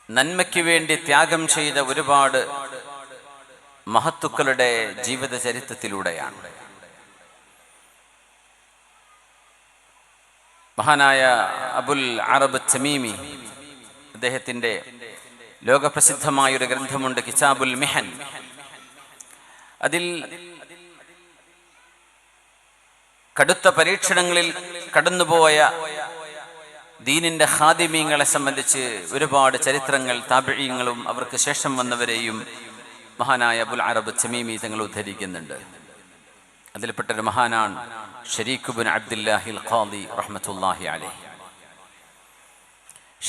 നന്മയ്ക്ക് വേണ്ടി ത്യാഗം ചെയ്ത ഒരുപാട് മഹത്തുക്കളുടെ ജീവിത ചരിത്രത്തിലൂടെയാണ്. മഹാനായ അബുൽ അറബ് തമീമി, അദ്ദേഹത്തിൻ്റെ ലോകപ്രസിദ്ധമായൊരു ഗ്രന്ഥമുണ്ട്, കിതാബുൽ മിഹൻ. അതിൽ കടുത്ത പരീക്ഷണങ്ങളിൽ കടന്നുപോയ ദീനിന്റെ ഖാദിമീങ്ങളെ സംബന്ധിച്ച് ഒരുപാട് ചരിത്രങ്ങൾ താബിഈങ്ങളും അവർക്ക് ശേഷം വന്നവരെയും മഹാനായ അബുൽ അറബ് തമീമി തങ്ങൾ ഉദ്ധരിക്കുന്നുണ്ട്. അതിൽപ്പെട്ടൊരു മഹാനാണ് ശരീഖ് ഇബ്നു അബ്ദുല്ലാഹിൽ ഖാദി റഹ്മത്തുള്ളാഹി അലൈഹി.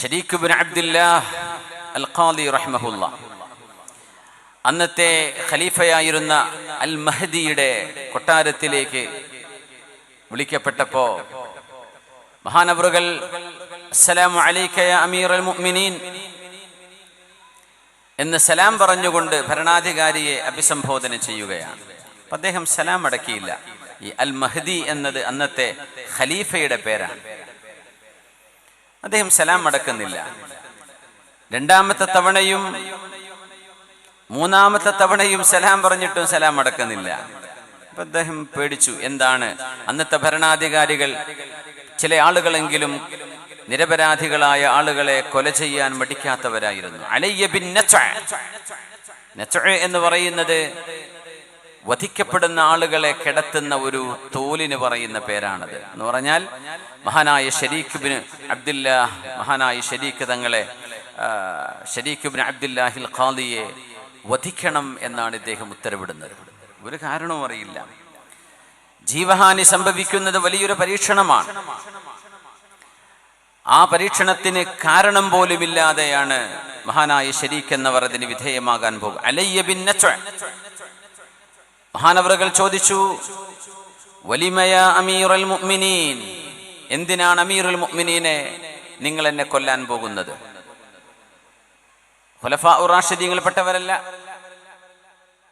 ശരീഖ് ഇബ്നു അബ്ദുല്ലാഹ് അൽ ഖാദി റഹ്മഹുല്ലാഹ് അന്നത്തെ ഖലീഫയായിരുന്ന അൽ മഹ്ദിയുടെ കൊട്ടാരത്തിലേക്ക് വിളിക്കപ്പെട്ടപ്പോൾ മഹാനവറുകൾ അസ്സലാമു അലൈക യാ അമീറൽ മുഅ്മിനീൻ എന്ന് സലാം പറഞ്ഞുകൊണ്ട് ഭരണാധികാരിയെ അഭിസംബോധന ചെയ്യുകയാണ്. അപ്പം അദ്ദേഹം സലാം അടക്കിയില്ല. ഈ അൽ മഹ്ദി എന്നത് അന്നത്തെ ഖലീഫയുടെ പേരാണ്. അദ്ദേഹം സലാം അടക്കുന്നില്ല. രണ്ടാമത്തെ തവണയും മൂന്നാമത്തെ തവണയും സലാം പറഞ്ഞിട്ടും സലാം അടക്കുന്നില്ല. അപ്പം അദ്ദേഹം പേടിച്ചു. എന്താണ്? അന്നത്തെ ഭരണാധികാരികൾ ചില ആളുകളെങ്കിലും നിരപരാധികളായ ആളുകളെ കൊല ചെയ്യാൻ മടിക്കാത്തവരായിരുന്നു. അലയ്യ ബിൻ നത്അ എന്ന് പറയുന്നത് വധിക്കപ്പെടുന്ന ആളുകളെ കിടത്തുന്ന ഒരു തോലിന് പറയുന്ന പേരാണത്. എന്ന് പറഞ്ഞാൽ മഹാനായ ശരീഖ് ഇബ്നു അബ്ദുല്ലാഹ്, മഹാനായ ശരീഖ് തങ്ങളെ, ശരീഖ് ഇബ്നു അബ്ദുല്ലാഹിൽ ഖാദിയെ വധിക്കണം എന്നാണ് ഇദ്ദേഹം ഉത്തരവിടുന്നത്. ഒരു കാരണവും അറിയില്ല. ജീവഹാനി സംഭവിക്കുന്നത് വലിയൊരു പരീക്ഷണമാണ്. ആ പരീക്ഷണത്തിന് കാരണം പോലുമില്ലാതെയാണ് മഹാനായ ശരീഖ് എന്നവർ അതിന് വിധേയമാകാൻ പോകും. അലയ്യ ബിൻ നത്അ. മഹാനവറുകൾ ചോദിച്ചു, വലിമയ അമീറുൽ മുഅ്മിനീൻ, എന്തിനാണ് അമീറുൽ മുഅ്മിനീനെ നിങ്ങൾ എന്നെ കൊല്ലാൻ പോകുന്നത്? ഖുലഫാഉർ റാഷിദീങ്ങളിൽപ്പെട്ടവരല്ല.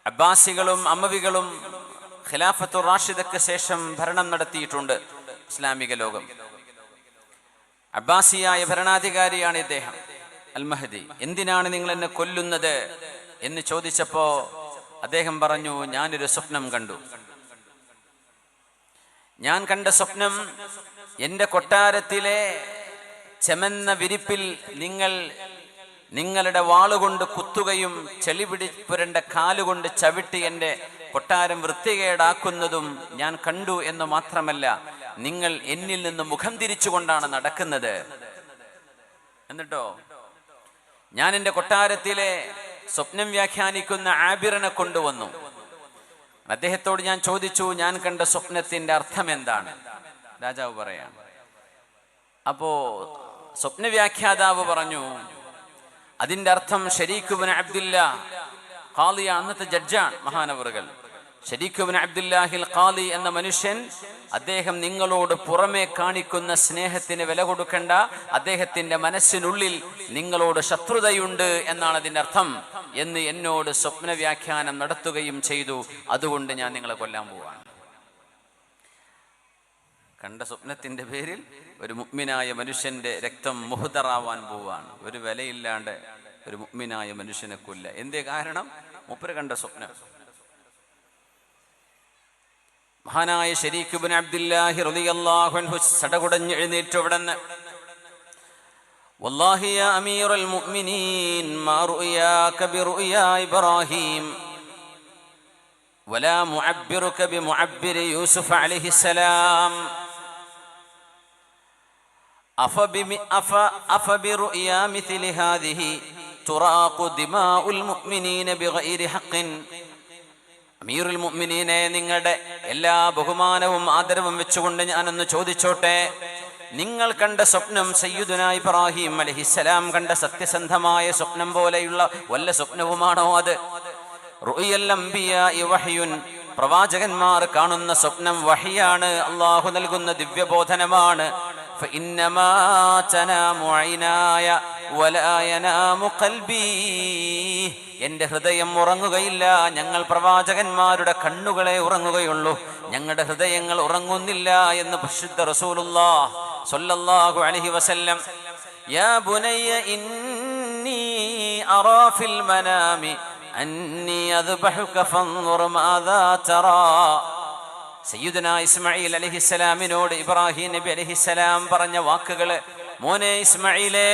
അബ്ബാസികളും അമ്മവികളും ഖിലാഫത്തുർ റാഷിദക്ക് ശേഷം ഭരണം നടത്തിയിട്ടുണ്ട് ഇസ്ലാമിക ലോകം. അബ്ബാസിയായ ഭരണാധികാരിയാണ് ഇദ്ദേഹം അൽ മഹ്ദി. എന്തിനാണ് നിങ്ങൾ എന്നെ കൊല്ലുന്നത് എന്ന് ചോദിച്ചപ്പോ അദ്ദേഹം പറഞ്ഞു, ഞാനൊരു സ്വപ്നം കണ്ടു. ഞാൻ കണ്ട സ്വപ്നം, എൻ്റെ കൊട്ടാരത്തിലെ ചെമന്ന വിരിപ്പിൽ നിങ്ങളുടെ വാളുകൊണ്ട് കുത്തുകയും ചെളിപിടി പുരണ്ട കാലുകൊണ്ട് ചവിട്ടി എൻ്റെ കൊട്ടാരം വൃത്തികേടാക്കുന്നതും ഞാൻ കണ്ടു എന്ന് മാത്രമല്ല, നിങ്ങൾ എന്നിൽ നിന്ന് മുഖം തിരിച്ചുകൊണ്ടാണ് നടക്കുന്നത്. എന്നിട്ടോ ഞാൻ എൻ്റെ കൊട്ടാരത്തിലെ സ്വപ്നം വ്യാഖ്യാനിക്കുന്ന ആബിറിനെ കൊണ്ടുവന്നു. അദ്ദേഹത്തോട് ഞാൻ ചോദിച്ചു, ഞാൻ കണ്ട സ്വപ്നത്തിന്റെ അർത്ഥം എന്താണ്? രാജാവ് പറയാണ്. അപ്പോ സ്വപ്ന വ്യാഖ്യാതാവ് പറഞ്ഞു, അതിന്റെ അർത്ഥം ശരീഖ് ഇബ്നു അബ്ദുല്ലാഹ് ഖാദി, അന്നത്തെ ജഡ്ജാണ് മഹാനവറുകൾ. ശരീഖ് ഇബ്നു അബ്ദുല്ലാഹിൽ ഖാദി എന്ന മനുഷ്യൻ, അദ്ദേഹം നിങ്ങളോട് പുറമെ കാണിക്കുന്ന സ്നേഹത്തിന് വില കൊടുക്കണ്ട, അദ്ദേഹത്തിന്റെ മനസ്സിനുള്ളിൽ നിങ്ങളോട് ശത്രുതയുണ്ട് എന്നാണ് അതിന്റെ അർത്ഥം എന്ന് എന്നോട് സ്വപ്ന വ്യാഖ്യാനം നടത്തുകയും ചെയ്തു. അതുകൊണ്ട് ഞാൻ നിങ്ങളെ കൊല്ലാൻ പോവാണ്. കണ്ട സ്വപ്നത്തിന്റെ പേരിൽ ഒരു മുഅ്മിനായ മനുഷ്യന്റെ രക്തം മുഹ്ദറാവാൻ പോവാണ്. ഒരു വിലയില്ലാണ്ട് ഒരു മുഅ്മിനായ മനുഷ്യനെ കൊല്ല. എന്തേ കാരണം? മൂപ്പര് കണ്ട സ്വപ്നം. മഹാനായ ശരീഖ് ഇബ്നു അബ്ദുല്ലാഹി റളിയല്ലാഹു അൻഹു സടകുടഞ്ഞ് എഴുന്നേറ്റു. അവിടെന്ന്, വല്ലാഹി യാ അമീറുൽ മുഅ്മിനീൻ മാ റുയാക ബിറുയാ ഇബ്രാഹിം വലാ മുഅബ്ബിറുക ബിമുഅബ്ബിരി യൂസുഫ് അലൈഹിസ്സലാം അഫബിറുയാ മിത്ലി ഹാദിഹി തുറാഖു ദിമാഉൽ മുഅ്മിനീന ബിഗൈരി ഹഖ്ഖിൻ. അമീറുൽ മുഅ്മിനീനെ, നിങ്ങളുടെ എല്ലാ ബഹുമാനവും ആദരവും വെച്ചുകൊണ്ട് ഞാനൊന്ന് ചോദിച്ചോട്ടെ, നിങ്ങൾ കണ്ട സ്വപ്നം സയ്യിദുനാ ഇബ്രാഹിം അലൈഹിസ്സലാം കണ്ട സത്യസന്ധമായ സ്വപ്നം പോലെയുള്ള വല്ല സ്വപ്നവുമാണോ അത്? റുഅയൽ അംബിയാഇ വഹ്യുൻ, പ്രവാചകന്മാർ കാണുന്ന സ്വപ്നം വഹിയാണ്, അല്ലാഹു നൽകുന്ന ദിവ്യബോധനമാണ്. ഫഇന്നമാ തനാമു ഐനായ വലാ യനാമു ഖൽബി, എൻ്റെ ഹൃദയം ഉറങ്ങുകയില്ല, ഞങ്ങൾ പ്രവാചകന്മാരുടെ കണ്ണുകളെ ഉറങ്ങുകയുള്ളൂ, ഞങ്ങളുടെ ഹൃദയങ്ങൾ ഉറങ്ങുന്നില്ല എന്ന് പരിശുദ്ധ റസൂലുള്ളാഹ് സ്വല്ലല്ലാഹു അലൈഹി വസല്ലം. യാ ബുനയ്യ ഇന്നി അറാ ഫിൽ മനാമി അന്നി അദ്ബഹുക ഫൻദുർ മാദാ തറാ. സയ്യിദുനാ ഇസ്മാഈൽ അലൈഹിസ്സലാമിനോട് ഇബ്രാഹിം നബി അലൈഹിസ്സലാം പറഞ്ഞ വാക്കുകള്, മോനെ ഇസ്മാഈലേ,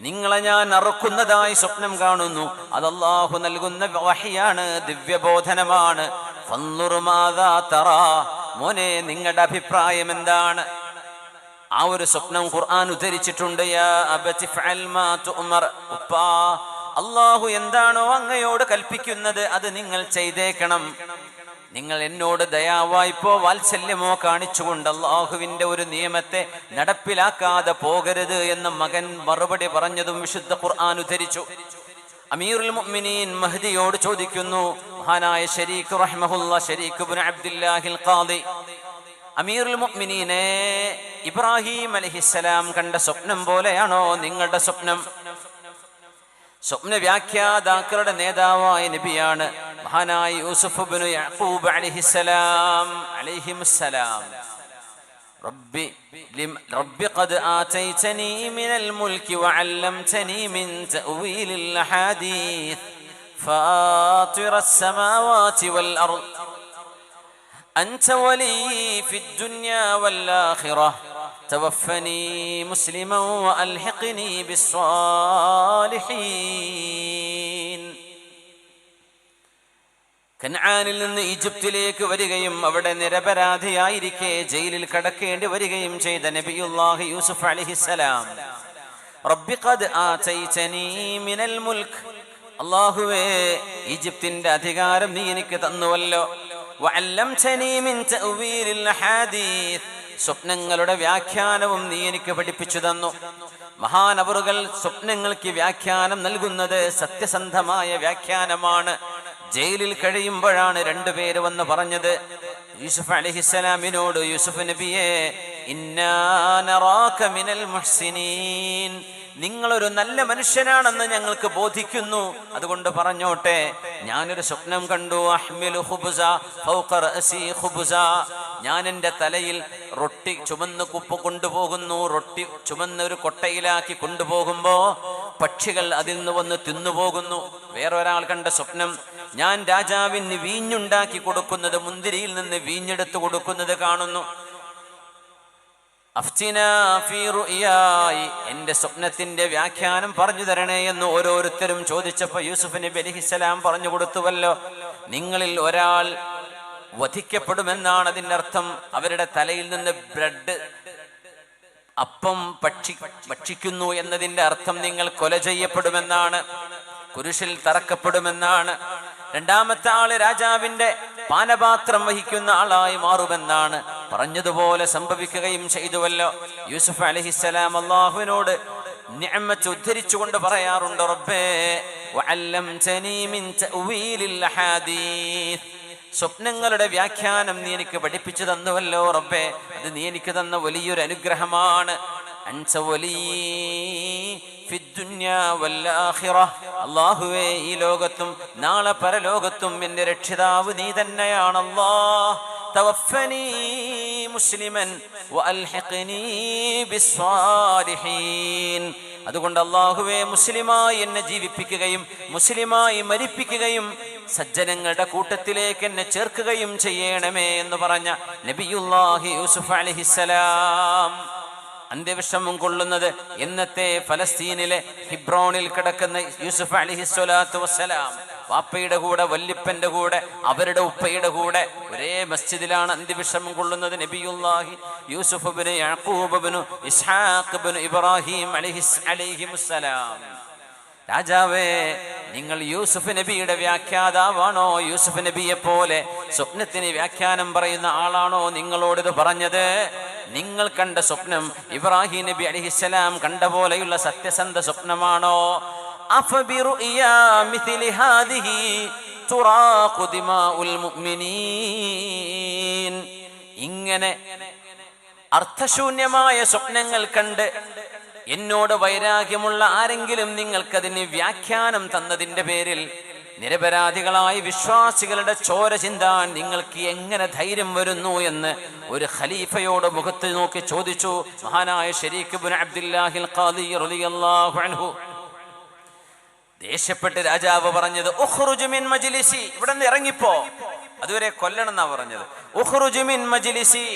നിങ്ങളെ ഞാൻ അറുക്കുന്നതായി സ്വപ്നം കാണുന്നു. അത് അല്ലാഹു നൽകുന്ന വഹ്യാണ്, ദിവ്യബോധനമാണ്. ഫൻദുർ മാദാ തറാ, മോനെ നിങ്ങളുടെ അഭിപ്രായം എന്താണ്? ആ ഒരു സ്വപ്നം ഖുർആൻ ഉദ്ധരിച്ചിട്ടുണ്ട്. യാ അബതി ഫഅൽ മാ തുഅമർ, ഉപ്പാ, അല്ലാഹു എന്താണോ അങ്ങയോട് കൽപ്പിക്കുന്നത് അത് നിങ്ങൾ ചെയ്തേക്കണം. നിങ്ങൾ എന്നോട് ദയാവായ്പോ വാത്സല്യമോ കാണിച്ചുകൊണ്ട് അല്ലാഹുവിന്റെ ഒരു നിയമത്തെ നടപ്പിലാക്കാതെ പോകരുത് എന്ന് മകൻ മറുപടി പറഞ്ഞതും വിശുദ്ധ ഖുർആൻ ഉദ്ധരിച്ചു. അമീറുൽ മുഅ്മിനീൻ മഹ്ദിയോട് ചോദിക്കുന്നു, മഹാനായ ശരീഖ് റഹ്മഹുല്ലാ, ശരീഖ് ഇബ്നു അബ്ദുല്ലാഹിൽ ഖാദി, അമീറുൽ മുഅ്മിനീനെ, ഇബ്രാഹിം അലൈഹിസ്സലാം കണ്ട സ്വപ്നം പോലെയാണോ നിങ്ങളുടെ സ്വപ്നം? സ്വപ്ന വ്യാഖ്യാതാക്കളുടെ നേതാവായ നബിയാണ് മഹാനായ യൂസുഫ് ഇബ്നു യഅഖൂബ് അലൈഹിമുസ്സലാം. റബ്ബി ഖദ് ആതൈതനി മിനൽ മുൽക്കി വഅല്ലംതനി മിൻ തഅവീലിൽ അഹാദീസ് ഫാത്തിറസ് സമാവാതി വൽ അർദ് അൻത വലി ഫിദ്ദുനിയ വൽ ആഖിറഹ توفني مسلما وألحقني بالصالحين. കൻആനിൽ നിന്ന് ഈജിപ്തിലേക്ക് വരികയും അവിടെ നിരപരാധിയായിരിക്കെ ജയിലിൽ കടക്കേണ്ടി വരികയും ചെയ്ത നബിയുല്ലാഹി യൂസുഫ് അലൈഹിസ്സലാം, റബ്ബി ഖദ് ആതൈതനി മിനൽ മുൽക്ക്, അല്ലാഹുവേ ഈജിപ്തിന്റെ അധികാരം നീ എനിക്ക് തന്നുവല്ലോ. വഅല്ലംതനി മിൻ തഅവീലിൽ അഹാദീസ്, സ്വപ്നങ്ങളുടെ വ്യാഖ്യാനവും നീ എനിക്ക് പഠിപ്പിച്ചു തന്നു. മഹാനവറുകൾ സ്വപ്നങ്ങൾക്ക് വ്യാഖ്യാനം നൽകുന്നത് സത്യസന്ധമായ വ്യാഖ്യാനമാണ്. ജയിലിൽ കഴിയുമ്പോഴാണ് രണ്ടുപേര് വന്ന് പറഞ്ഞത് യൂസുഫ് അലൈഹിസ്സലാമിനോട്, യൂസുഫ് നബിയെ, ഇന്നാ നറാക മിനൽ മുഹ്സിനീൻ, നിങ്ങളൊരു നല്ല മനുഷ്യനാണെന്ന് ഞങ്ങൾക്ക് ബോധിക്കുന്നു. അതുകൊണ്ട് പറഞ്ഞോട്ടെ, ഞാനൊരു സ്വപ്നം കണ്ടു. അഹ്മിലു ഖുബ്സ ഫൗഖ റഅസി ഖുബ്സ, ഞാൻ എൻ്റെ തലയിൽ റൊട്ടി ചുമന്ന് കുപ്പ് കൊണ്ടുപോകുന്നു. റൊട്ടി ചുമന്ന് ഒരു കൊട്ടയിലാക്കി കൊണ്ടുപോകുമ്പോ പക്ഷികൾ അതിൽ നിന്ന് വന്ന് തിന്നുപോകുന്നു. വേറൊരാൾ കണ്ട സ്വപ്നം, ഞാൻ രാജാവിന് വീഞ്ഞുണ്ടാക്കി കൊടുക്കുന്നത്, മുന്തിരിയിൽ നിന്ന് വീഞ്ഞെടുത്ത് കൊടുക്കുന്നത് കാണുന്നു. എന്റെ സ്വപ്നത്തിന്റെ വ്യാഖ്യാനം പറഞ്ഞു തരണേ എന്ന് ഓരോരുത്തരും ചോദിച്ചപ്പോ യൂസുഫ് നബി അലൈഹിസ്സലാം പറഞ്ഞു കൊടുത്തുവല്ലോ, നിങ്ങളിൽ ഒരാൾ വധിക്കപ്പെടുമെന്നാണ് അതിന്റെ അർത്ഥം. അവരുടെ തലയിൽ നിന്ന് ബ്രെഡ്, അപ്പം ഭക്ഷിക്കുന്നു എന്നതിന്റെ അർത്ഥം നിങ്ങൾ കൊല ചെയ്യപ്പെടുമെന്നാണ്, കുരിശിൽ തറക്കപ്പെടുമെന്നാണ്. രണ്ടാമത്തെ ആള് രാജാവിന്റെ പാനപാത്രം വഹിക്കുന്ന ആളായി മാറുമെന്നാണ്. പറഞ്ഞതുപോലെ സംഭവിക്കുകയും ചെയ്തുവല്ലോ. യൂസുഫ് അലൈഹിസ്സലാം അല്ലാഹുവിനോട് നിഅമത്ത് ഉദ്ധരിച്ചുകൊണ്ട് പറയാറുണ്ട്, റബ്ബേ വഅല്ലംതനി മിൻ തഅവീലിൽ അഹാദീസ്, സ്വപ്നങ്ങളുടെ വ്യാഖ്യാനം നീ എനിക്ക് പഠിപ്പിച്ചു തന്നുവല്ലോ റബ്ബേ, അത് നീ എനിക്ക് തന്ന വലിയൊരു അനുഗ്രഹമാണ്. അൻത വലി ഫിദ്ദുനിയ വൽ ആഖിറഹ, അല്ലാഹുവേ ഈ ലോകത്തും നാളെ പരലോകത്തും എൻ്റെ രക്ഷിതാവ് നീ തന്നെയാണ്. അല്ലാഹ് തവഫനി മുസ്ലിമൻ വഅൽഹിഖ്നി ബിസ്സാലിഹീൻ, അതുകൊണ്ട് അല്ലാഹുവേ മുസ്ലിമായി എന്നെ ജീവിപ്പിക്കുകയും മുസ്ലിമായി മരിപ്പിക്കുകയും സജ്ജനങ്ങളുടെ കൂട്ടത്തിലേക്ക് എന്നെ ചേർക്കുകയും ചെയ്യണമേ എന്ന് പറഞ്ഞ നബിയുല്ലാഹി യൂസുഫ് അലൈഹിസ്സലാം അന്ത്യവിഷമം കൊള്ളുന്നത് ഇന്നത്തെ ഫലസ്തീനിലെ ഹിബ്രോണിൽ കിടക്കുന്ന യൂസുഫ് അലൈഹിസ്സലാത്തു വസ്സലാം വാപ്പയുടെ കൂടെ, വല്ലിപ്പന്റെ കൂടെ, അവരുടെ ഉപ്പയുടെ കൂടെ ഒരേ മസ്ജിദിലാണ് അന്ത്യവിഷമം കൊള്ളുന്നത്. നബിയുല്ലാഹി യൂസുഫ് ഇബ്നു യഅഖൂബ് ഇബ്നു ഇസ്ഹാഖ് ഇബ്നു ഇബ്രാഹിം അലൈഹിമുസ്സലാം. രാജാവേ, നിങ്ങൾ യൂസുഫ് നബിയുടെ വ്യാഖ്യാതാവാണോ? യൂസുഫ് നബിയെ പോലെ സ്വപ്നത്തിന് വ്യാഖ്യാനം പറയുന്ന ആളാണോ നിങ്ങളോടിത് പറഞ്ഞത്? നിങ്ങൾ കണ്ട സ്വപ്നം ഇബ്രാഹിം നബി അലൈഹിസ്സലാം കണ്ട പോലെയുള്ള സത്യസന്ധ സ്വപ്നമാണോ? അഫബിറുഇയാ മിഥ്ലി ഹാദിഹി തുറാഖു ദിമാഉൽ മുഅ്മിനീൻ, ഇങ്ങനെ അർത്ഥശൂന്യമായ സ്വപ്നങ്ങൾ കണ്ട് എന്നോട് വൈരാഗ്യമുള്ള ആരെങ്കിലും നിങ്ങൾക്കതിന് വ്യാഖ്യാനം തന്നതിൻ്റെ പേരിൽ നിരപരാധികളായ വിശ്വാസികളുടെ ചോര ചിന്താൻ നിങ്ങൾക്ക് എങ്ങനെ ധൈര്യം വരുന്നു എന്ന് ഒരു ഖലീഫയോട് മുഖത്ത് നോക്കി ചോദിച്ചു മഹാനായ ശരീഖ് ഇബ്നു അബ്ദുല്ലാഹിൽ ഖാദി റളിയല്ലാഹു അൻഹു. ദേഷ്യപ്പെട്ട് രാജാവ് പറഞ്ഞത് ഉഖ്റുജ് മിൻ മജ്ലിസി, ഇവിടെ നിന്ന് ഇറങ്ങിപ്പോ. അതുവരെ കൊല്ലണം എന്നാ പറഞ്ഞത്. ഉഖ്റുജ് മിൻ മജ്ലിസി,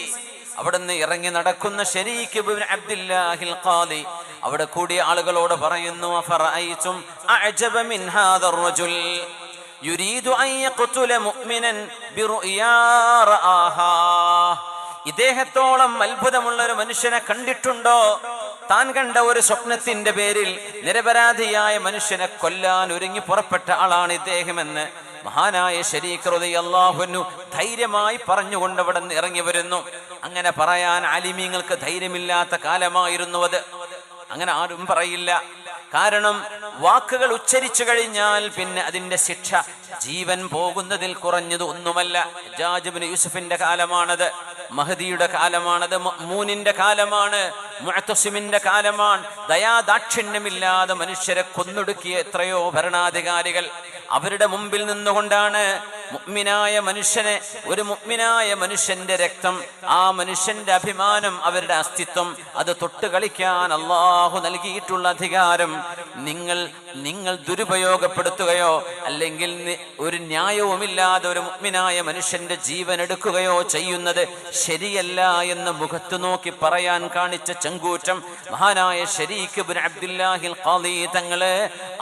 അവിടെ നിന്ന് ഇറങ്ങി നടക്കുന്ന ശരീക്ക് ഇബ്നു അബ്ദുല്ലാഹിൽ ഖാദി അവിടെ കൂടിയ ആളുകളോട് പറയുന്നു, അഫറഅയ്തും അഅജബ മിൻ ഹാദർ റജുൽ യുരീദു അൻ യഖ്തുല മുഅ്മിനൻ ബിറുയാ റആഹാ. ഇദ്ദേഹത്തോളം അത്ഭുതമുള്ള ഒരു മനുഷ്യനെ കണ്ടിട്ടുണ്ടോ? താൻ കണ്ട ഒരു സ്വപ്നത്തിന്റെ പേരിൽ നിരപരാധിയായ മനുഷ്യനെ കൊല്ലാൻ ഒരുങ്ങി പുറപ്പെട്ട ആളാണ് ഇദ്ദേഹമെന്ന് മഹാനായ ശരീഖ് റളിയല്ലാഹു അൻഹു ധൈര്യമായി പറഞ്ഞുകൊണ്ട് അവിടെ നിന്ന് ഇറങ്ങി വരുന്നു. അങ്ങനെ പറയാൻ ആലിമീങ്ങൾക്ക് ധൈര്യമില്ലാത്ത കാലമായിരുന്നു അത്. അങ്ങനെ ആരും പറയില്ല. കാരണം വാക്കുകൾ ഉച്ചരിച്ചു കഴിഞ്ഞാൽ പിന്നെ അതിന്റെ ശിക്ഷ ജീവൻ പോകുന്നതിൽ കുറഞ്ഞത് ഒന്നുമല്ല. ഹജ്ജാജ് ഇബ്നു യൂസുഫിന്റെ കാലമാണത്, മഹദിയുടെ കാലമാണത്, മഅ്മൂനിന്റെ കാലമാണ്, മുഅ്തസിമിന്റെ കാലമാണ്. ദയാദാക്ഷിണ്യമില്ലാതെ മനുഷ്യരെ കൊന്നൊടുക്കിയ എത്രയോ ഭരണാധികാരികൾ. അവരുടെ മുമ്പിൽ നിന്നുകൊണ്ടാണ് മുഅ്മിനായ മനുഷ്യനെ, ഒരു മുഅ്മിനായ മനുഷ്യന്റെ രക്തം, ആ മനുഷ്യന്റെ അഭിമാനം, അവരുടെ അസ്തിത്വം, അത് തൊട്ട് കളിക്കാൻ അല്ലാഹു നൽകിയിട്ടുള്ള അധികാരം നിങ്ങൾ ദുരുപയോഗപ്പെടുത്തുകയോ അല്ലെങ്കിൽ ഒരു ന്യായവുമില്ലാതെ ഒരു മുഅ്മിനായ മനുഷ്യന്റെ ജീവൻ എടുക്കുകയോ ചെയ്യുന്നത് ശരിയല്ല എന്ന് മുഖത്ത് നോക്കി പറയാൻ കാണിച്ച ചങ്കൂറ്റം മഹാനായ ശരീഖ് ഇബ്നു അബ്ദുല്ലാഹിൽ ഖാദി തങ്ങളെ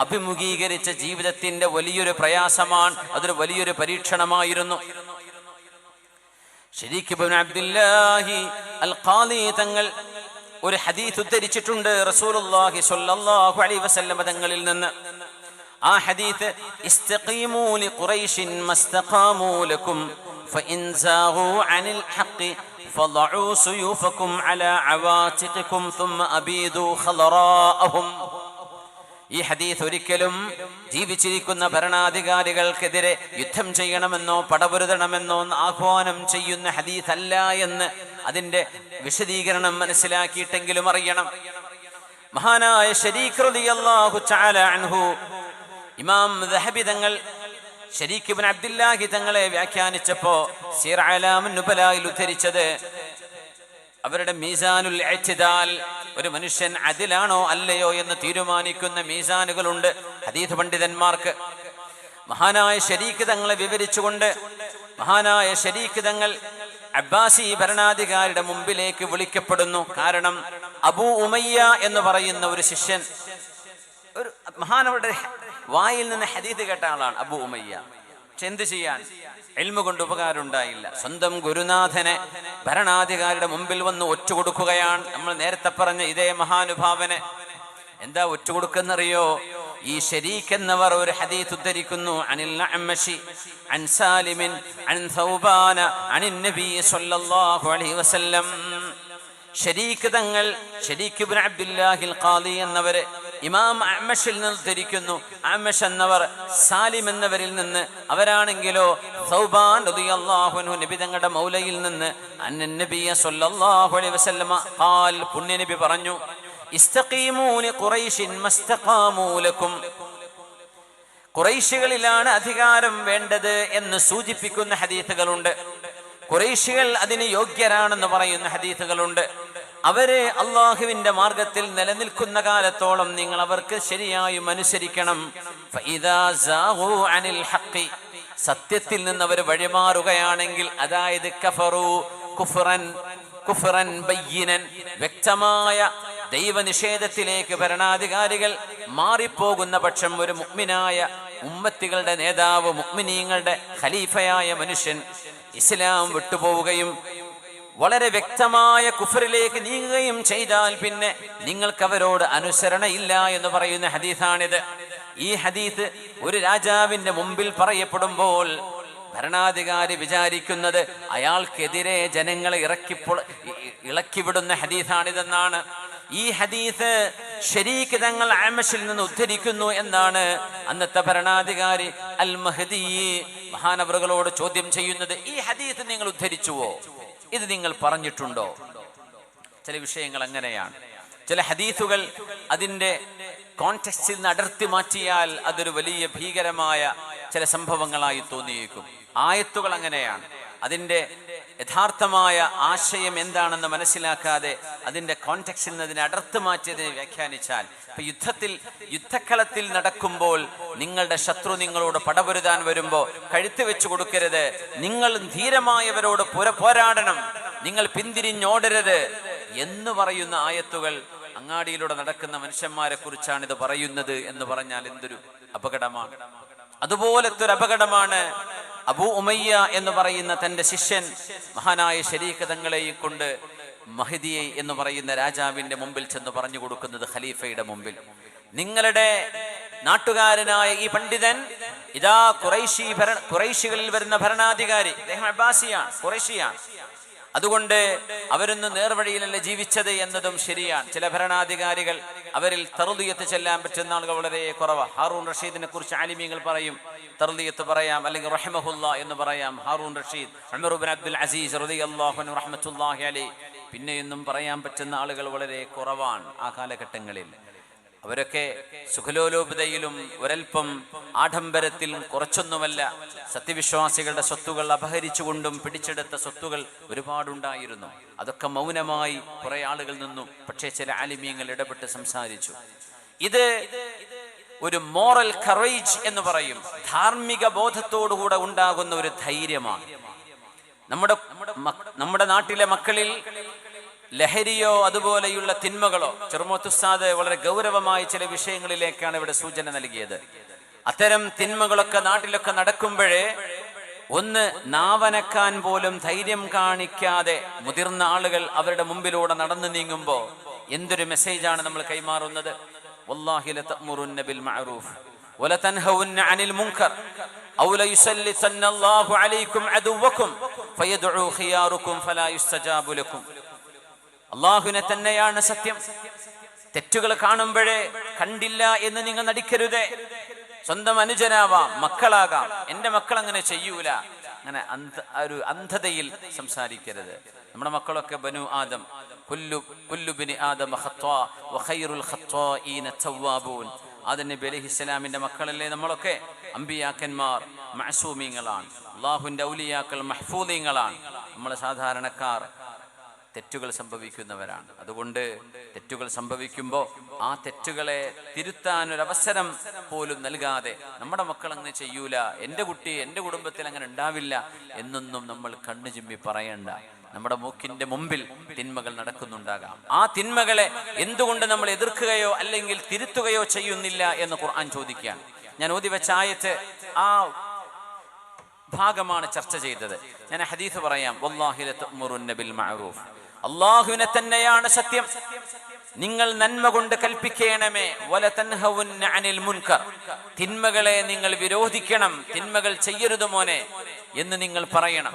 അഭിമുഖീകരിച്ച ജീവിതത്തിന്റെ വലിയൊരു പ്രയാസമാണ്. അതൊരു വലിയൊരു പരീക്ഷണമായിരുന്നു. ശരീഖ് ഇബ്നു അബ്ദുല്ലാഹി അൽ ഖാദി തങ്ങൾ ഒരു ഹദീസ് ഉദ്ധരിച്ചിട്ടുണ്ട് റസൂലുള്ളാഹി സ്വല്ലല്ലാഹു അലൈഹി വസല്ലം തങ്ങളിൽ നിന്ന്. ആ ഹദീസ്, ഇസ്തഖീമൂ ലിഖുറൈശിൻ മസ്തഖാമൂ ലക്കും ഫഇൻ സാഗൂ അനിൽ ഹഖ് ഫളഉ സുയൂഫക്കും അലാ അവാതിഖിക്കും ثم അബീദു ഖളറാഅഹും. ഈ ഹദീസ് ഒരിക്കലും ജീവിച്ചിരിക്കുന്ന ഭരണാധികാരികൾക്കെതിരെ യുദ്ധം ചെയ്യണമെന്നോ പടപൊരുതണമെന്നോ ആഹ്വാനം ചെയ്യുന്ന ഹദീസ് അല്ല എന്ന് അതിന്റെ വിശദീകരണം മനസ്സിലാക്കിയിട്ടെങ്കിലും അറിയണം. മഹാനായ ശരീഖ് റളിയല്ലാഹു തആല അൻഹു, ഇമാം ദഹബി തങ്ങൾ ശരീഖ് ഇബ്നു അബ്ദുല്ലാഹി തങ്ങളെ വ്യാഖ്യാനിച്ചപ്പോ സിർ അലാമുൻ നുബലായിൽ ഉദ്ധരിച്ചത്, അവരുടെ മീസാനുൽ ഇഅ്തിദാൽ, ഒരു മനുഷ്യൻ അദിലാണോ അല്ലയോ എന്ന് തീരുമാനിക്കുന്ന മീസാനുകളുണ്ട് ഹദീസ് പണ്ഡിതന്മാർക്ക്. മഹാനായ ശരീഖ് തങ്ങളെ വിവരിച്ചുകൊണ്ട് മഹാനായ ശരീഖ് തങ്ങൾ അബ്ബാസി ഭരണാധികാരിയുടെ മുമ്പിലേക്ക് വിളിക്കപ്പെടുന്നു. കാരണം അബൂ ഉമയ്യ എന്ന് പറയുന്ന ഒരു ശിഷ്യൻ, ഒരു മഹാനവരുടെ വായിൽ നിന്ന് ഹദീസ് കേട്ട ആളാണ് അബൂ ഉമയ്യ. പക്ഷെ എന്ത് ചെയ്യാൻ, ഇൽമു കൊണ്ട് ഉപകാരം ഉണ്ടായില്ല. സ്വന്തം ഗുരുനാഥനെ ഭരണാധികാരിയുടെ മുമ്പിൽ വന്ന് ഒറ്റുകൊടുക്കുകയാണ്. നമ്മൾ നേരത്തെ പറഞ്ഞ ഇതേ മഹാനുഭാവനെ എന്താ ഒറ്റുകൊടുക്കുന്നറിയോ? ഈ ശരീഖ് എന്നവർ ഒരു ഹദീസ് ഉദ്ധരിക്കുന്നു, അനിൽ അഅ്മശി അൻ സാലിമിൻ അൻ സൗബാന അനിൻ നബി സ്വല്ലല്ലാഹു അലൈഹി വസല്ലം. ശരീഖ് തങ്ങൾ, ശരീഖ് ഇബ്നു അബ്ദുല്ലാഹിൽ ഖാദി എന്നവര് ഇമാം അഅ്മശിൽ നിന്ന് ഉദ്ധരിക്കുന്നു. അഅ്മശ് എന്നവർ സാലിം എന്നവരിൽ നിന്ന്, അവരാണെങ്കിലോ സൗബാൻ റളിയല്ലാഹു അൻഹു നബി തങ്ങളുടെ മൗലയിൽ നിന്ന് അന്നൻ നബി സ്വല്ലല്ലാഹു അലൈഹി വസല്ലം ഖാൽ, പുണ്യ നബി പറഞ്ഞു, ഇസ്തഖീമൂ ലിഖുറൈശിൻ മസ്തഖാമൂ ലക്കും. ഖുറൈശികളിലാണ് അധികാരം വേണ്ടത് എന്ന് സൂചിപ്പിക്കുന്ന ഹദീസുകളുണ്ട്. ഖുറൈശികൾ അതിന് യോഗ്യരാണെന്ന് പറയുന്ന ഹദീസുകളുണ്ട്. അവര് അള്ളാഹുവിന്റെ മാർഗത്തിൽ നിലനിൽക്കുന്ന കാലത്തോളം നിങ്ങൾ അവർക്ക് ശരിയായും അനുസരിക്കണം. ഫഇദാ സാഗൂ അനിൽ ഹഖ്, സത്യത്തിൽ നിന്ന് അവർ വഴിമാറുകയാണെങ്കിൽ, അതായത് കഫറു കുഫ്റൻ ബയ്യിനൻ, വ്യക്തമായ ദൈവനിഷേധത്തിലേക്ക് ഭരണാധികാരികൾ മാറിപ്പോകുന്ന പക്ഷം, ഒരു മുഅ്മിനായ ഉമ്മത്തികളുടെ നേതാവ്, മുഅ്മിനീങ്ങളുടെ ഖലീഫയായ മനുഷ്യൻ ഇസ്ലാം വിട്ടുപോവുകയും വളരെ വ്യക്തമായ കുഫറിലേക്ക് നീങ്ങുകയും ചെയ്താൽ പിന്നെ നിങ്ങൾക്ക് അവരോട് അനുസരണയില്ല എന്ന് പറയുന്ന ഹദീസാണിത്. ഈ ഹദീസ് ഒരു രാജാവിന്റെ മുമ്പിൽ പറയപ്പെടുമ്പോൾ ഭരണാധികാരി വിചാരിക്കുന്നത് അയാൾക്കെതിരെ ജനങ്ങളെ ഇളക്കിവിടുന്ന ഹദീസാണിതെന്നാണ്. ഈ ഹദീസ് ശരീഖ് തങ്ങൾ അഅ്മശിൽ നിന്ന് ഉദ്ധരിക്കുന്നു എന്നാണ് അന്നത്തെ ഭരണാധികാരി അൽ മഹ്ദി മഹാനവറുകളോട് ചോദ്യം ചെയ്യുന്നത്. ഈ ഹദീസ് നിങ്ങൾ ഉദ്ധരിച്ചുവോ? ഇത് നിങ്ങൾ പറഞ്ഞിട്ടുണ്ടോ? ചില വിഷയങ്ങൾ അങ്ങനെയാണ്. ചില ഹദീസുകൾ അതിൻ്റെ കോണ്ടെക്സ്റ്റിൽ നിന്ന് അടർത്തി മാറ്റിയാൽ അതൊരു വലിയ ഭീകരമായ ചില സംഭവങ്ങളായി തോന്നിയേക്കും. ആയത്തുകൾ അങ്ങനെയാണ്. അതിൻ്റെ യഥാർത്ഥമായ ആശയം എന്താണെന്ന് മനസ്സിലാക്കാതെ അതിന്റെ കോണ്ടെക്സ്റ്റിൽ നിന്ന് അതിനെ അടർത്ത് മാറ്റിയതിനെ വ്യാഖ്യാനിച്ചാൽ, ഇപ്പൊ യുദ്ധക്കളത്തിൽ നടക്കുമ്പോൾ നിങ്ങളുടെ ശത്രു നിങ്ങളോട് പടപൊരുതാൻ വരുമ്പോൾ കഴുത്ത് വെച്ചു കൊടുക്കരുത്, നിങ്ങൾ ധീരമായവരോട് പോരാടണം, നിങ്ങൾ പിന്തിരിഞ്ഞോടരുത് എന്ന് പറയുന്ന ആയത്തുകൾ അങ്ങാടിയിലൂടെ നടക്കുന്ന മനുഷ്യന്മാരെ കുറിച്ചാണ് ഇത് പറയുന്നത് എന്ന് പറഞ്ഞാൽ എന്തൊരു അപകടമാണ്. അതുപോലത്തെ ഒരു അപകടമാണ് അബൂ ഉമയ്യ എന്ന് പറയുന്ന തന്റെ ശിഷ്യൻ മഹാനായ ശരീക തങ്ങളെയും കൊണ്ട് മഹ്ദിയെ എന്ന് പറയുന്ന രാജാവിന്റെ മുമ്പിൽ ചെന്ന് പറഞ്ഞു കൊടുക്കുന്നത്, ഖലീഫയുടെ മുമ്പിൽ. നിങ്ങളുടെ നാട്ടുകാരനായ ഈ പണ്ഡിതൻ ഇതാ ഖുറൈശികളിൽ വരുന്ന ഭരണാധികാരി, അദ്ദേഹം അബ്ബാസിയാണ്, ഖുറൈശിയാണ്. അതുകൊണ്ട് അവരൊന്നും നേർവഴിയിലല്ല ജീവിച്ചത് എന്നതും ശരിയാണ്. ചില ഭരണാധികാരികൾ അവരിൽ തർദിയത്ത് ചെല്ലാൻ പറ്റുന്ന ആളുകൾ വളരെ കുറവാണ്. ഹാറൂൺ റഷീദിനെ കുറിച്ച് ആലിമീങ്ങൾ പറയും, തർദിയത്ത് പറയാം, അല്ലെങ്കിൽ റഹിമഹുല്ലാ എന്ന് പറയാം. ഹാറൂൺ റഷീദ്, ഉമർ ഇബ്നു അബ്ദുൽ അസീസ് റളിയല്ലാഹു അൻഹു റഹ്മത്തുള്ളാഹി അലൈഹി, പിന്നെയൊന്നും പറയാൻ പറ്റുന്ന ആളുകൾ വളരെ കുറവാണ് ആ കാലഘട്ടങ്ങളിൽ. അവരൊക്കെ സുഖലോലോപതയിലും ഒരൽപ്പം ആഡംബരത്തിലും കുറച്ചൊന്നുമല്ല. സത്യവിശ്വാസികളുടെ സ്വത്തുകൾ അപഹരിച്ചുകൊണ്ടും പിടിച്ചെടുത്ത സ്വത്തുകൾ ഒരുപാടുണ്ടായിരുന്നു. അതൊക്കെ മൗനമായി കുറെ ആളുകൾ നിന്നു. പക്ഷേ ചില ആലിമീങ്ങൾ ഇടപെട്ട് സംസാരിച്ചു. ഇത് ഒരു മോറൽ കറേജ് എന്ന് പറയും, ധാർമ്മിക ബോധത്തോടുകൂടെ ഉണ്ടാകുന്ന ഒരു ധൈര്യമാണ്. നമ്മുടെ നാട്ടിലെ മക്കളിൽ ലഹരിയോ അതുപോലെയുള്ള തിന്മകളോ, ചെറുമോത്തുസ്താദ് വളരെ ഗൗരവമായ ചില വിഷയങ്ങളിലേക്കാണ് ഇവിടെ സൂചന നൽകിയത്. അത്തരം തിന്മകളൊക്കെ നാട്ടിലൊക്കെ നടക്കുമ്പോഴേ ഒന്ന് നാവനക്കാൻ പോലും ധൈര്യം കാണിക്കാതെ മുതിർന്ന ആളുകൾ അവരുടെ മുമ്പിലൂടെ നടന്നു നീങ്ങുമ്പോൾ എന്തൊരു മെസ്സേജാണ് നമ്മൾ കൈമാറുന്നത്? വല്ലാഹി ലതഅ്മുറുന്ന ബിൽ മഅറൂഫ് വലതൻഹൗന്ന അനിൽ മുൻകർ ഔ ലയുസല്ലിതന്ന അല്ലാഹു അലൈക്കും അദുവക്കും ഫയദ്ഉ ഖിയാറുക്കും ഫലാ യുസ്തജാബു ലക്കും. അല്ലാഹുവിനെ തന്നെയാണ് സത്യം. തെറ്റുകൾ കാണുമ്പോഴേ കണ്ടില്ല എന്ന് നിങ്ങൾ നടിക്കരുതേ. സ്വന്തം അനുജനാവാം, മക്കളാകാം, എന്റെ മക്കൾ അങ്ങനെ ചെയ്യൂല, അങ്ങനെ ഒരു അന്ധതയിൽ സംസാരിക്കരുത്. നമ്മുടെ മക്കളൊക്കെ ബനു ആദം, കുല്ലു ബിനി ആദം ഖത്വാ വഖൈറുൽ ഖത്വാഈന തവ്വാബൂൻ. ആദം നബി അലൈഹിസ്സലാമിന്റെ മക്കളല്ലേ നമ്മളൊക്കെ? അമ്പിയാക്കന്മാർ മഅസൂമീങ്ങളാണ്, അല്ലാഹുവിന്റെ ഔലിയാക്കൾ മഹ്ഫൂദീങ്ങളാണ്. നമ്മൾ സാധാരണക്കാർ തെറ്റുകൾ സംഭവിക്കുന്നവരാണ്. അതുകൊണ്ട് തെറ്റുകൾ സംഭവിക്കുമ്പോൾ ആ തെറ്റുകളെ തിരുത്താൻ ഒരു അവസരം പോലും നൽകാതെ നമ്മുടെ മക്കൾ അങ്ങനെ ചെയ്യൂല, എൻ്റെ കുട്ടി എൻ്റെ കുടുംബത്തിൽ അങ്ങനെ ഉണ്ടാവില്ല എന്നൊന്നും നമ്മൾ കണ്ണു ചിമ്മി പറയണ്ട. നമ്മുടെ മൂക്കിന്റെ മുമ്പിൽ തിന്മകൾ നടക്കുന്നുണ്ടാകാം. ആ തിന്മകളെ എന്തുകൊണ്ട് നമ്മൾ എതിർക്കുകയോ അല്ലെങ്കിൽ തിരുത്തുകയോ ചെയ്യുന്നില്ല എന്ന് ഖുർആൻ ചോദിക്കുകയാണ്. ഞാൻ ഓതി വെച്ച ആയത്ത് ആ ഭാഗമാണ് ചർച്ച ചെയ്തത്. ഞാൻ ഹദീസ് പറയാം. വല്ലാഹി ലതഅ്മുറുന്ന ബിൽ മഅറൂഫ്, അല്ലാഹുവിനെ തന്നെയാണ് സത്യം, നിങ്ങൾ നന്മ കൊണ്ട് കൽപ്പിക്കണമേ. വലതൻഹൗന്ന അനിൽ മുൻകർ, തിന്മകളെ നിങ്ങൾ വിരോധിക്കണം, തിന്മകൾ ചെയ്യരുത് മോനെ എന്ന് നിങ്ങൾ പറയണം.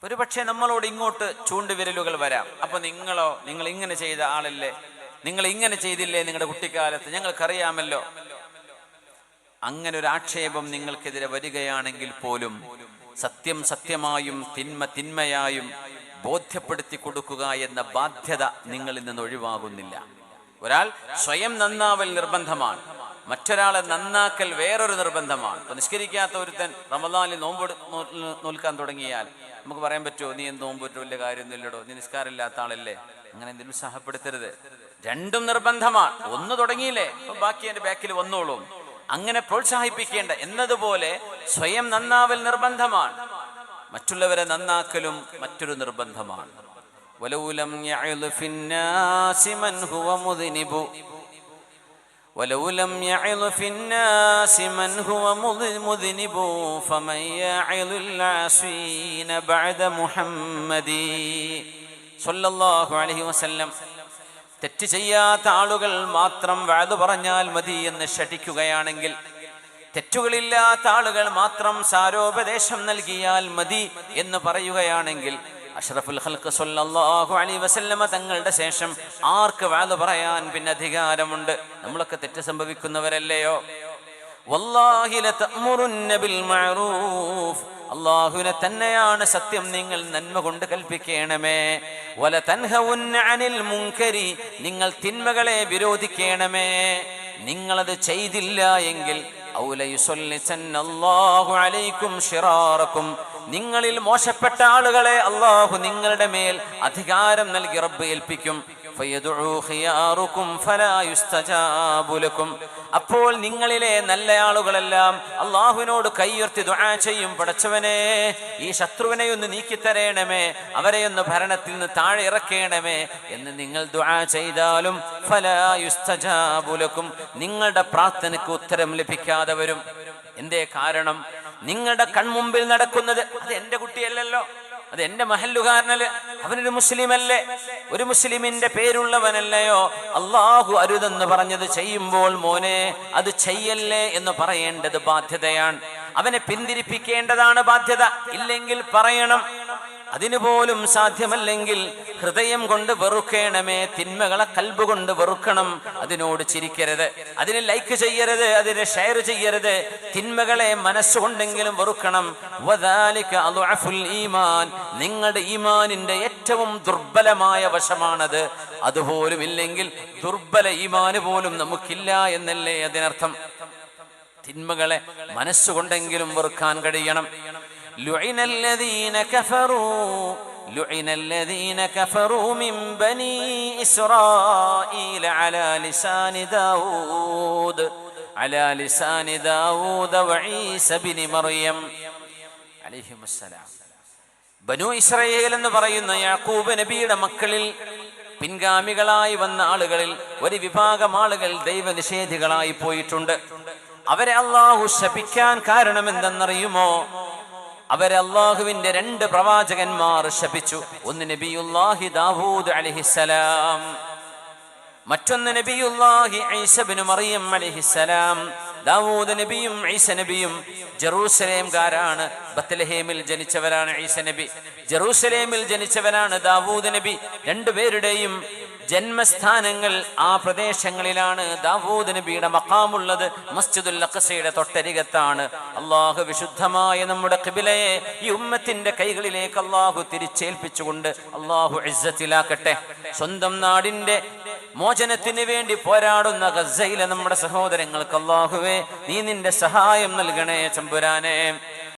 ഒരുപക്ഷെ നമ്മളോട് ഇങ്ങോട്ട് ചൂണ്ടുവിരലുകൾ വരാം. അപ്പൊ നിങ്ങൾ ഇങ്ങനെ ചെയ്ത ആളല്ലേ, നിങ്ങൾ ഇങ്ങനെ ചെയ്തില്ലേ നിങ്ങളുടെ കുട്ടിക്കാലത്ത്, ഞങ്ങൾക്കറിയാമല്ലോ. അങ്ങനെ ഒരു ആക്ഷേപം നിങ്ങൾക്കെതിരെ വരികയാണെങ്കിൽ പോലും സത്യം സത്യമായും തിന്മ തിന്മയായും ബോധ്യപ്പെടുത്തി കൊടുക്കുക എന്ന ബാധ്യത നിങ്ങളിൽ നിന്ന് ഒഴിവാകുന്നില്ല. ഒരാൾ സ്വയം നന്നാവൽ നിർബന്ധമാണ്, മറ്റൊരാളെ നന്നാക്കൽ വേറൊരു നിർബന്ധമാണ്. ഇപ്പൊ നിസ്കരിക്കാത്ത ഒരുത്തൻ റമദാനിൽ നോമ്പ് നോൽക്കാൻ തുടങ്ങിയാൽ നമുക്ക് പറയാൻ പറ്റുമോ? നീ എന്ത് നോമ്പ് പറ്റും, വലിയ കാര്യമൊന്നുമില്ലടോ, നീ നിസ്കാരമില്ലാത്ത ആളല്ലേ, അങ്ങനെ എന്തെങ്കിലും സഹപ്പെടുത്തരുത്. രണ്ടും നിർബന്ധമാണ്. ഒന്ന് തുടങ്ങിയില്ലേ ബാക്കി എൻ്റെ ബാക്കിൽ വന്നോളും. അങ്ങനെ പ്രോത്സാഹിപ്പിക്കേണ്ട എന്നതുപോലെ സ്വയം നന്നാവൽ നിർബന്ധമാണ്, മറ്റുള്ളവരെ നന്നാക്കലും മറ്റൊരു നിർബന്ധമാണ്. വലൗലം യഅ്ലു ഫിന്നാസി മൻ ഹുവ മുദ്നിബു ولو لم يعظ في الناس من هو مذنب فمن يعظ العاصين بعد محمد صلى الله عليه وسلم. തെറ്റ് ചെയ്യാത്ത ആളുകൾ മാത്രം വഅദ് പറഞ്ഞാൽ മതി എന്ന് ശഠിക്കുകയാണെങ്കിൽ, തെറ്റുകളില്ലാത്ത ആളുകൾ മാത്രം സാരോപദേശം നൽകിയാൽ മതി എന്ന് പറയുകയാണെങ്കിൽ, അഷ്റഫുൽ ഖൽഖ് സ്വല്ലല്ലാഹു അലൈഹി വസല്ലമ തങ്ങളുടെ ശേഷം ആർക്ക് വഅദ് പറയാൻ പിന്നെ അധികാരമുണ്ട്? നമ്മളൊക്കെ തെറ്റ് സംഭവിക്കുന്നവരല്ലയോ? വല്ലാഹി ലതഅ്മുറുന്ന ബിൽ മഅറൂഫ്, അല്ലാഹുവിനെ തന്നെയാണ് സത്യം, നിങ്ങൾ നന്മ കൊണ്ട് കൽപ്പിക്കണമേ. വലതൻഹൗന്ന അനിൽ മുൻകരി, നിങ്ങൾ തിന്മകളെ വിരോധിക്കണമേ. നിങ്ങളത് ചെയ്തില്ല എങ്കിൽ ഔ ലയുസല്ലിതന്ന അല്ലാഹു അലൈക്കും ശിറാറക്കും, നിങ്ങളിൽ മോശപ്പെട്ട ആളുകളെ അല്ലാഹു നിങ്ങളുടെ മേൽ അധികാരം നൽകി റബ്ബ് ഏൽപ്പിക്കും. അപ്പോൾ നിങ്ങളിലെ നല്ല ആളുകളെല്ലാം അള്ളാഹുവിനോട് കൈയുയർത്തി ദുആ ചെയ്യും, പടച്ചവനെ ഈ ശത്രുവിനെ ഒന്ന് നീക്കിത്തരേണമേ, അവരെ ഒന്ന് ഭരണത്തിൽ നിന്ന് താഴെ ഇറക്കേണമേ എന്ന് നിങ്ങൾ ദുആ ചെയ്താലും ഫലാ യുസ്തജാബു ലക്കും, നിങ്ങളുടെ പ്രാർത്ഥനയ്ക്ക് ഉത്തരം ലഭിക്കാതെ വരും. എന്തേ കാരണം? നിങ്ങളുടെ കൺമുമ്പിൽ നടക്കുന്നത് അത് എന്റെ കുട്ടിയല്ലല്ലോ, അത് എന്റെ മഹല്ലുകാരനല്ലേ, അവനൊരു മുസ്ലിമല്ലേ, ഒരു മുസ്ലിമിന്റെ പേരുള്ളവനല്ലയോ. അള്ളാഹു അരുതെന്ന് പറഞ്ഞത് ചെയ്യുമ്പോൾ മോനെ അത് ചെയ്യല്ലേ എന്ന് പറയേണ്ടത് ബാധ്യതയാണ്. അവനെ പിന്തിരിപ്പിക്കേണ്ടതാണ് ബാധ്യത. ഇല്ലെങ്കിൽ പറയണം. അതിനുപോലും സാധ്യമല്ലെങ്കിൽ ഹൃദയം കൊണ്ട് വെറുക്കണമേ, തിന്മകളെ കൽബ് കൊണ്ട് വെറുക്കണം. അതിനോട് ചിരിക്കരുത്, അതിന് ലൈക്ക് ചെയ്യരുത്, അതിനെ ഷെയർ ചെയ്യരുത്. തിന്മകളെ മനസ്സുകൊണ്ടെങ്കിലും വെറുക്കണം. വദാലിക അദ്അഫുൽ ഈമാൻ, നിങ്ങളുടെ ഈമാനിന്റെ ഏറ്റവും ദുർബലമായ വശമാണത്. അതുപോലും ഇല്ലെങ്കിൽ ദുർബല ഈമാന് പോലും നമുക്കില്ല എന്നല്ലേ അതിനർത്ഥം. തിന്മകളെ മനസ്സുകൊണ്ടെങ്കിലും വെറുക്കാൻ കഴിയണം. لعن الذين كفروا من بني إسرائيل على لسان داود وعيسى بن مريم عليهم السلام. ബനു ഇസ്രായേൽ എന്ന് പറയുന്ന യാക്കൂബ് നബിയുടെ മക്കളിൽ പിൻഗാമികളായി വന്ന ആളുകളിൽ ഒരു വിഭാഗം ആളുകൾ ദൈവനിഷേധികളായി പോയിട്ടുണ്ട്. അവരെ അള്ളാഹു ശപിക്കാൻ കാരണം എന്തെന്നറിയുമോ? അവരെ അള്ളാഹുവിന്റെ 2 പ്രവാചകന്മാർ ശപിച്ചു. ഒന്ന് നബിയുല്ലാഹി ദാവൂദ് അലൈഹിസ്സലാം, മറ്റൊന്ന് നബിയുല്ലാഹി ഈസ ഇബ്നു മറിയം അലൈഹിസ്സലാം. ദാവൂദ് നബിയും ഈസ നബിയും ജെറൂസലേംകാരാണ്. ബത്ലഹേമിൽ ജനിച്ചവരാണ് ഈസ നബി, ജെറൂസലേമിൽ ജനിച്ചവരാണ് ദാവൂദ് നബി. രണ്ടുപേരുടെയും ജന്മസ്ഥാനങ്ങൾ ആ പ്രദേശങ്ങളിലാണ്. ദാവൂദ് നബിയുടെ മഖാമുള്ളത് മസ്ജിദുൽ അഖ്സയുടെ തൊട്ടരികത്താണ്. അള്ളാഹു വിശുദ്ധമായ നമ്മുടെ ഖിബലയെ ഈ ഉമ്മത്തിന്റെ കൈകളിലേക്ക് അള്ളാഹു തിരിച്ചേൽപ്പിച്ചുകൊണ്ട് അള്ളാഹു ഇസ്സത്തിലാക്കട്ടെ. സ്വന്തം നാടിന്റെ മോചനത്തിന് വേണ്ടി പോരാടുന്ന ഗസ്സയിലെ നമ്മുടെ സഹോദരങ്ങൾക്ക് അള്ളാഹുവേ നീ നിന്റെ സഹായം നൽകണേ തമ്പുരാനെ.